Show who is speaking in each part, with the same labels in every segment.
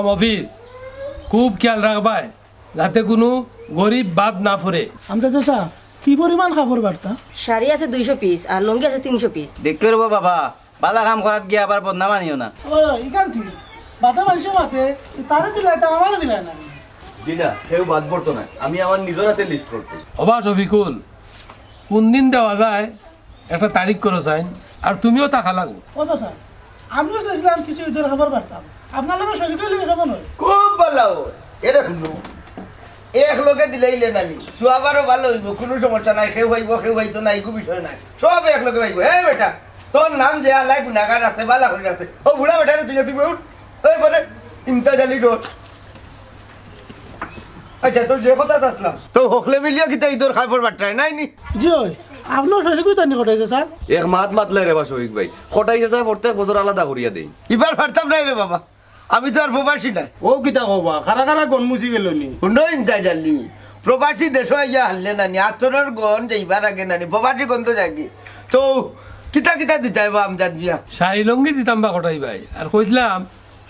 Speaker 1: মফিজ খুব খেয়াল রাখবাই যাতে কোনো গরিব বাদ না পড়ে।
Speaker 2: আমটা চাচা কি পরিমাণ কাপড় বার্তা?
Speaker 3: শাড়ি আছে 200 পিস আর লুঙ্গি আছে 300 পিস।
Speaker 4: দেখতে রবো বাবা, বালা কাম করাত গিয়ে আবার বদনাম আনিও না।
Speaker 2: ও ইকান ঠিক বাতা মানুষের মাতে তারে দিলে এটা আমারে দিলে না।
Speaker 5: জি না, কেউ বাদ পড়তো না, আমি আমার নিজের হাতে লিস্ট করছি।
Speaker 1: হবা শফিকুল, কোন দিন দেওয়া যায় একটা তারিখ করে চাই, আর তুমিও টাকা লাগো।
Speaker 2: ও চাচা আমিও চাইছিলাম কিছু ঈদের খবর পারতাম, আপনার লোকের শরীরে লিখে খবর নয়।
Speaker 6: খুব ভালো এটা শুনো, এক লোকে দিলেইলে নানি শুয়াবারও ভালো হইব, কোনো সমস্যা নাই। কেউ হইব কেউ হইতো না, এইগু বিষয় নাই, সব এক লোকে হইব। এই বেটা তোর নাম যে আলাই গুণাগার আছে বালা করে আছে, ও বুড়া বেটারে তুই তুমি উঠ ওই বলে চিন্তা জানি রোড। আচ্ছা তোর যে কথা আসলাম তো হকলে মিলিয়ে কি তাই তোর খাবার বাট্টায় নাই নি?
Speaker 2: জি ওই আপনার শরীরে কই তানি ঘটাইছে স্যার?
Speaker 5: এক মাত মাতলে রে বা শহীদ ভাই, খটাই যায় প্রত্যেক বছর আলাদা করিয়া দেই।
Speaker 6: এবার পারতাম নাই রে বাবা, আমি তো আর প্রবাসী নাই।
Speaker 7: ও কিতা কবা খারা খারা গন মুছি গেল নি?
Speaker 6: শুনো চিন্তা জানি প্রবাসী দেশ ইয়া হারলে নানি আচরণের গন যাইবার আগে নানি প্রবাসী গন তো জাগি তো কিতা কিতা দিতে হইব আমজাদ বিয়া।
Speaker 1: শাড়ি লঙ্গি দিতাম বা কটাই ভাই, আর কইছিলাম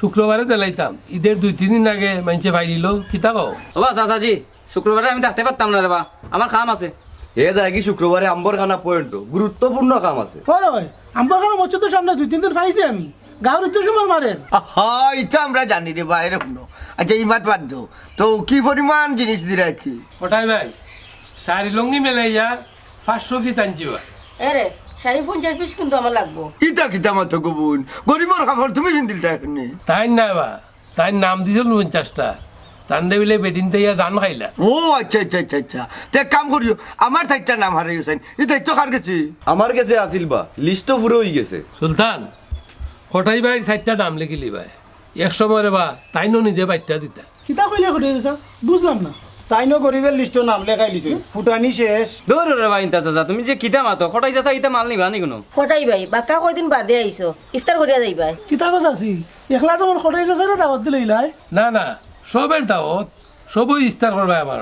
Speaker 1: শুক্রবারে দেলাইতাম। ঈদের 2-3 দিন আগে মানুষে ভাই দিল, কিতা কও?
Speaker 4: বাবা চাচাজি, শুক্রবারে আমি থাকতে পারতাম না রে বা, আমার কাম আছে।
Speaker 5: এ যায় কি শুক্রবারে আম্বরখানা পয়েন্ট গুরুত্বপূর্ণ কাম আছে।
Speaker 2: ওই আমার কাছে মসজিদের সামনে 2-3 দিন পাইছি আমি, গাঁর ইচ্ছা সময় মারেন।
Speaker 6: হ্যাঁ ইচ্ছা আমরা জানি রে বাইরে শুনো। আচ্ছা এই মাত বাদ দো, তো কি পরিমাণ জিনিস দিরাচ্ছি?
Speaker 1: কটাই ভাই শাড়ি লঙ্গি মেলাইয়া 500 পিস আনছি ভাই।
Speaker 3: এরে শাড়ি 50 পিস কিন্তু আমার লাগবো।
Speaker 6: কিতা কিতা মাত গোবন গরিবর খাবার তুমি কিনদিল তাই
Speaker 1: তাই না বা, তাই নাম দিছিল 50টা, তান্ডে বিলে বেদিন তাইয়া জান খাইলা।
Speaker 6: ও আচ্ছা আচ্ছা আচ্ছা আচ্ছা, তো এক কাম করিও আমার চারটা নাম হারাই গেছেন, এই দায়িত্ব কার গেছি?
Speaker 5: আমার কাছে আসিল বা, লিস্টও পুরো হয়ে গেছে।
Speaker 1: সুলতান কটাই ভাই 4টা নাম লিখিলি ভাই, এক সময় রে বা তাই নিজে বাইরটা দিতা।
Speaker 2: কিতা কইলে ঘটাইছে স্যার বুঝলাম না।
Speaker 7: তাই নো গরিবের লিস্টও নাম লেখাই লিছ, ফুটানি শেষ।
Speaker 4: দূর রে বা ইন্তা চাচা, তুমি যে কিতা মাতো খটাই চাচা ইতা মাল নিবা নি কোনো?
Speaker 3: কটাই ভাই বাক্কা কয়দিন বাদে আইছো, ইফতার করিয়া যাইবাই।
Speaker 2: কিতা কথা আছি একলা তোমার ঘটাইছে স্যার দাওয়াত দিলে ইলাই?
Speaker 1: না না, সবের দাওয়াত সবই ইস্তার করবে আমার।